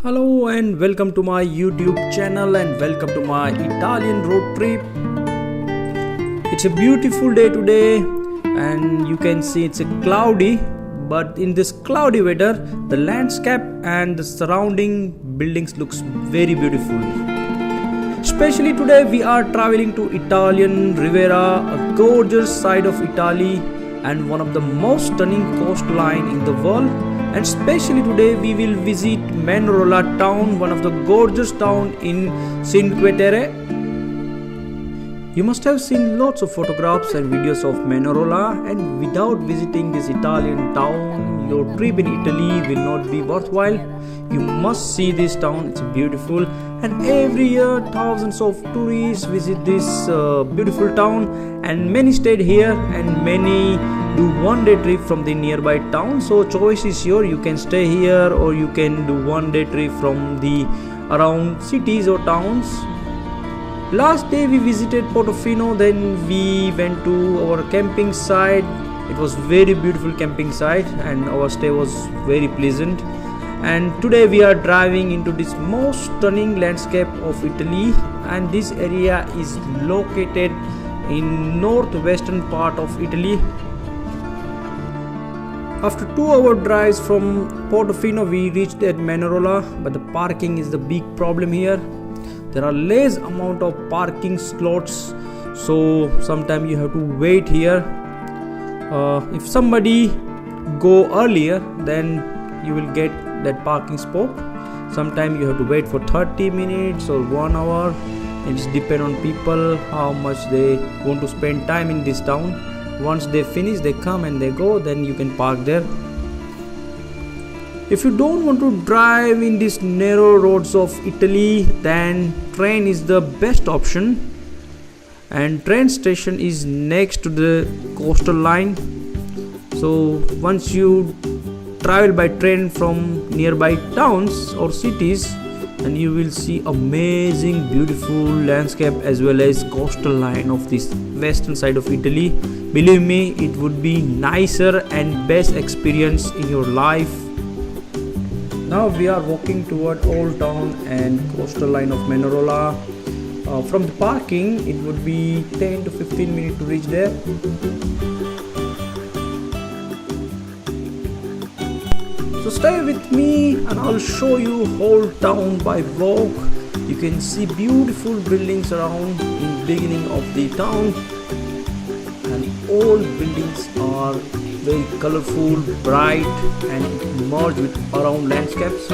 Hello and welcome to my YouTube channel and welcome to my Italian road trip. It's a beautiful day today and you can see it's a cloudy, but in this cloudy weather the landscape and the surrounding buildings looks very beautiful. Especially today we are traveling to Italian Riviera, a gorgeous side of Italy and one of the most stunning coastline in the world. And especially today we will visit Manarola town, one of the gorgeous town in Cinque Terre. You must have seen lots of photographs and videos of Manarola, and without visiting this Italian town, your trip in Italy will not be worthwhile. You must see this town, it's beautiful, and every year thousands of tourists visit this beautiful town, and many stayed here and many do one day trip from the nearby town. So choice is yours, you can stay here or you can do one day trip from the around cities or towns. Last day we visited Portofino, then we went to our camping site. It was very beautiful camping site and our stay was very pleasant. And today we are driving into this most stunning landscape of Italy, and this area is located in northwestern part of Italy. After 2-hour drives from Portofino, we reached at Manarola, but the parking is the big problem here. There are less amount of parking slots, so sometimes you have to wait here. If somebody go earlier, then you will get that parking spot. Sometimes you have to wait for 30 minutes or 1 hour. It depends on people how much they want to spend time in this town. Once they finish, they come and they go, then you can park there. If you don't want to drive in these narrow roads of Italy, then train is the best option, and train station is next to the coastal line. So once you travel by train from nearby towns or cities, and you will see amazing beautiful landscape as well as coastal line of this western side of Italy. Believe me, it would be nicer and best experience in your life. Now we are walking toward Old Town and coastal line of Manarola. From the parking it would be 10 to 15 minutes to reach there. So stay with me and I'll show you whole town by walk. You can see beautiful buildings around in beginning of the town, and all buildings are very colorful, bright and merged with around landscapes.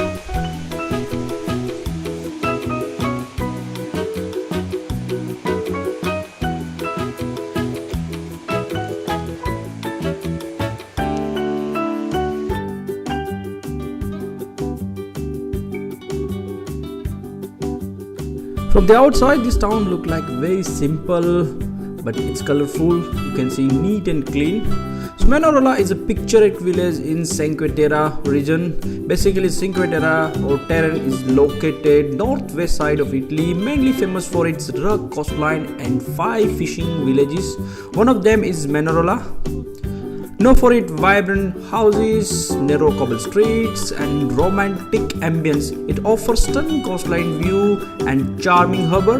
From the outside this town look like very simple, but it's colorful. You can see neat and clean. So Manarola is a picturesque village in Cinque Terre region. Basically Cinque Terre or Terre is located northwest side of Italy, mainly famous for its rugged coastline and 5 fishing villages. One of them is Manarola, known for its vibrant houses, narrow cobble streets and romantic ambience. It offers stunning coastline view and charming harbor.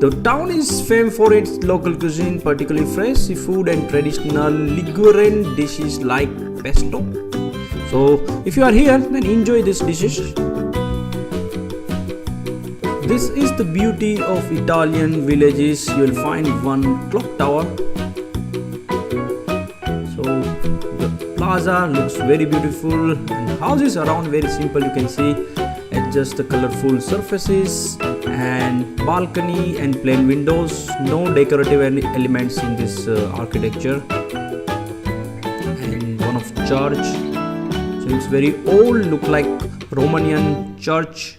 The town is famed for its local cuisine, particularly fresh seafood and traditional Ligurian dishes like pesto. So if you are here, then enjoy these dishes. This is the beauty of Italian villages. You will find one clock tower. The plaza looks very beautiful and houses around very simple. You can see it's just the colorful surfaces and balcony and plain windows, no decorative elements in this architecture. And one of church, so it's very old, look like Romanian church.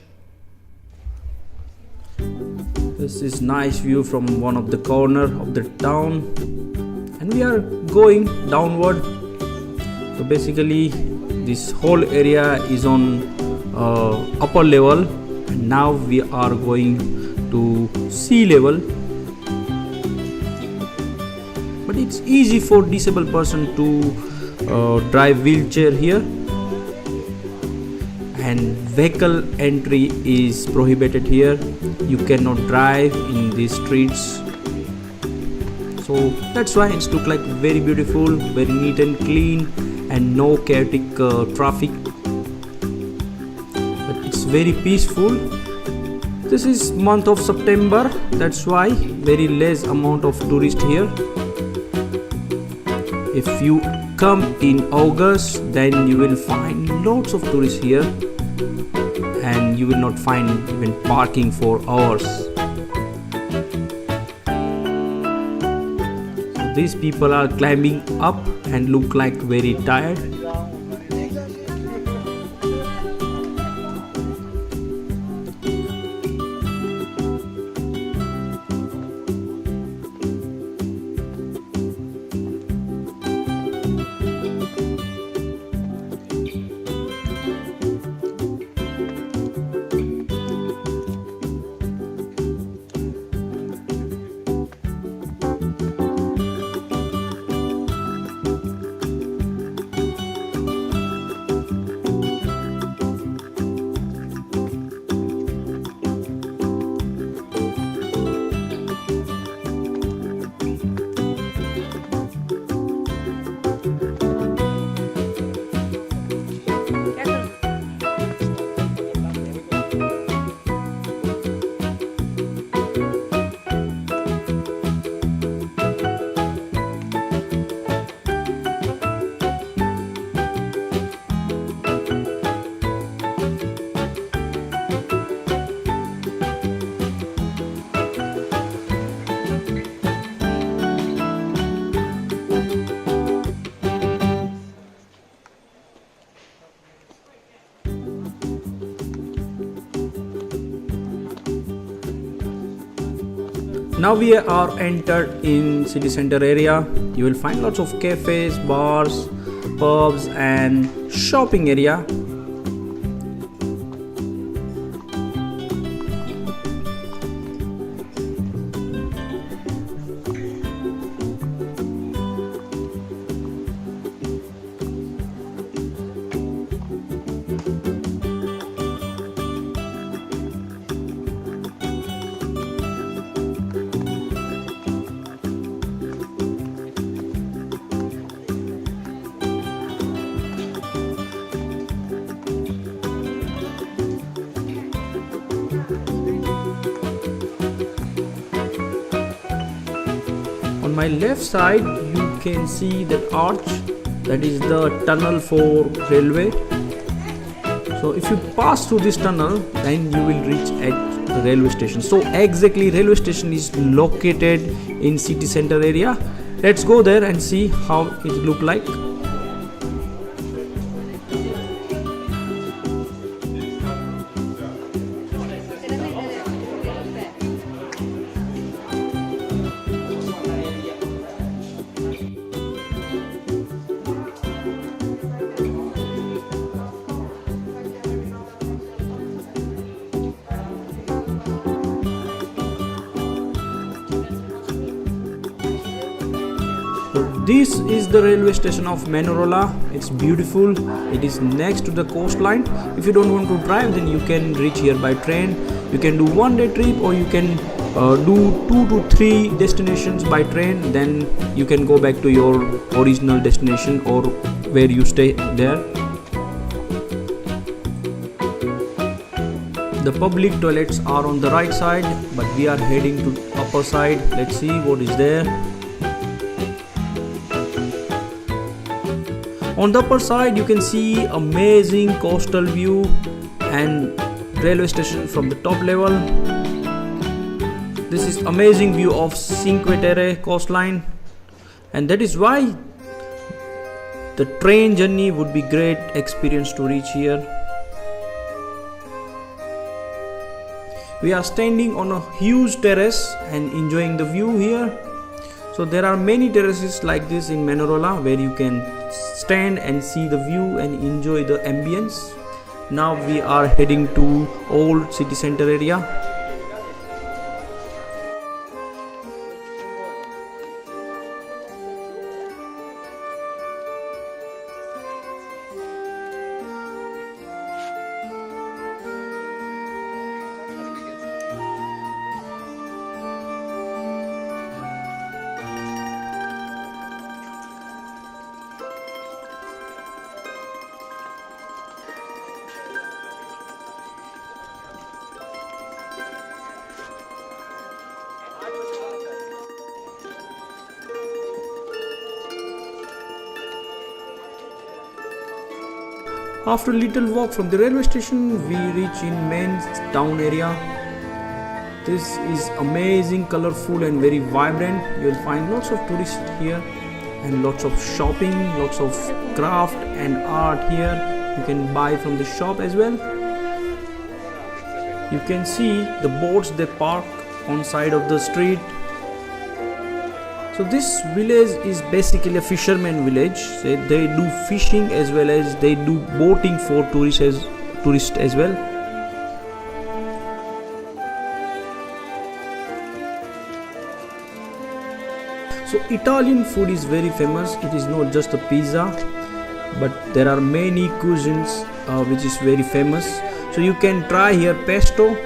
This is nice view from one of the corner of the town, and we are going downward. So basically this whole area is on upper level, and now we are going to sea level, but it's easy for disabled person to drive wheelchair here. and vehicle entry is prohibited here. You cannot drive in these streets, so that's why it's look like very beautiful, very neat and clean, and no chaotic traffic, but it's very peaceful. This is month of September, that's why very less amount of tourists here. If you come in August, then you will find lots of tourists here, and you will not find even parking for hours. So these people are climbing up and look like very tired. Now we are entered in city center area. You will find lots of cafes, bars, pubs and shopping area. On my left side you can see that arch, that is the tunnel for railway. So if you pass through this tunnel, then you will reach at the railway station. So exactly railway station is located in city center area. Let's go there and see how it look like. This is the railway station of Manarola. It's beautiful. It is next to the coastline. If you don't want to drive, then you can reach here by train. You can do one-day trip, or you can do 2 to 3 destinations by train. Then you can go back to your original destination or where you stay there. The public toilets are on the right side, but we are heading to upper side. Let's see what is there. On the upper side you can see amazing coastal view and railway station from the top level. This is amazing view of Cinque Terre coastline, and that is why the train journey would be great experience to reach here. We are standing on a huge terrace and enjoying the view here. So there are many terraces like this in Manarola where you can stand and see the view and enjoy the ambience. Now we are heading to old city center area. After a little walk from the railway station, we reach in main town area. This is amazing, colorful and very vibrant. You'll find lots of tourists here and lots of shopping, lots of craft and art here. You can buy from the shop as well. You can see the boats they park on side of the street. So this village is basically a fisherman village. They do fishing as well as they do boating for tourists as well. So Italian food is very famous. It is not just a pizza, but there are many cuisines which is very famous. So you can try here pesto.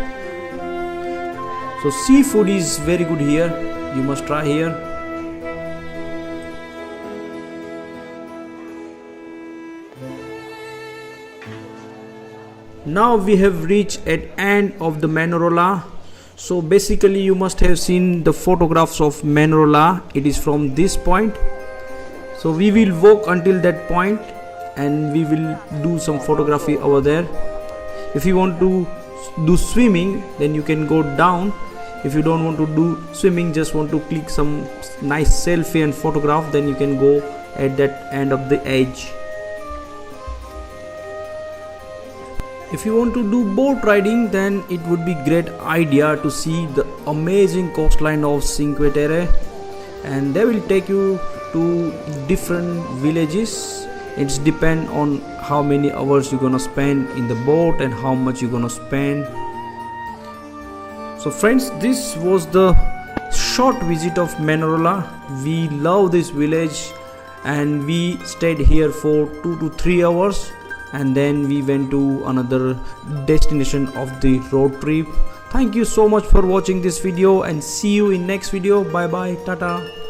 So seafood is very good here. You must try here. Now we have reached at end of the Manarola. So basically you must have seen the photographs of Manarola. It is from this point. So we will walk until that point and we will do some photography over there. If you want to do swimming, then you can go down. If you don't want to do swimming, just want to click some nice selfie and photograph, then you can go at that end of the edge. If you want to do boat riding, then it would be great idea to see the amazing coastline of Cinque Terre, and they will take you to different villages. It's depend on how many hours you're gonna spend in the boat and how much you're gonna spend. So friends, this was the short visit of Manarola. We love this village and we stayed here for 2 to 3 hours. And then we went to another destination of the road trip. Thank you so much for watching this video and see you in next video. Bye bye, tata.